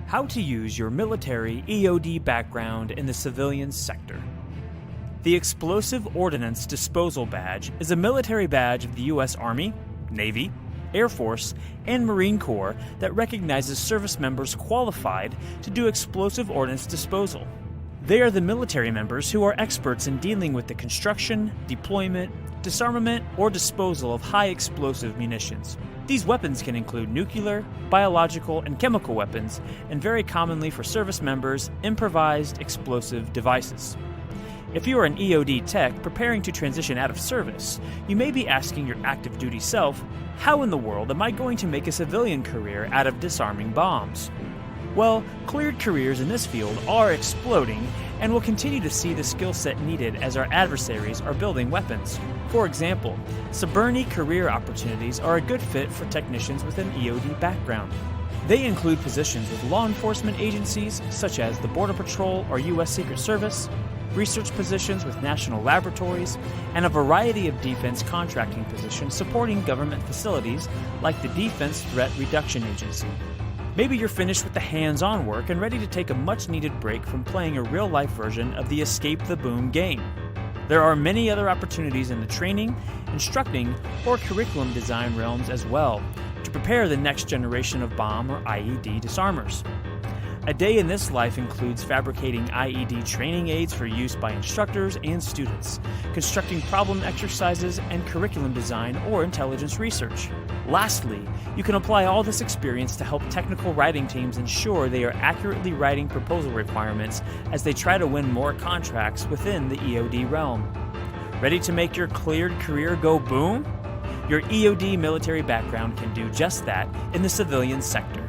How to use your military EOD background in the civilian sector. The Explosive Ordnance Disposal Badge is a military badge of the U.S. Army, Navy, Air Force, and Marine Corps that recognizes service members qualified to do explosive ordnance disposal. They are the military members who are experts in dealing with the construction, deployment, disarmament, or disposal of high explosive munitions. These weapons can include nuclear, biological, and chemical weapons, and very commonly for service members, improvised explosive devices. If you are an EOD Tech preparing to transition out of service, you may be asking your active duty self, how in the world am I going to make a civilian career out of disarming bombs? Well, cleared careers in this field are exploding, and we'll continue to see the skill set needed as our adversaries are building weapons. For example, suburni career opportunities are a good fit for technicians with an EOD background. They include positions with law enforcement agencies such as the Border Patrol or U.S. Secret Service, research positions with national laboratories, and a variety of defense contracting positions supporting government facilities like the Defense Threat Reduction Agency. Maybe you're finished with the hands-on work and ready to take a much-needed break from playing a real-life version of the Escape the Boom game. There are many other opportunities in the training, instructing, or curriculum design realms as well to prepare the next generation of bomb or IED disarmers. A day in this life includes fabricating IED training aids for use by instructors and students, constructing problem exercises, and curriculum design or intelligence research. Lastly, you can apply all this experience to help technical writing teams ensure they are accurately writing proposal requirements as they try to win more contracts within the EOD realm. Ready to make your cleared career go boom? Your EOD military background can do just that in the civilian sector.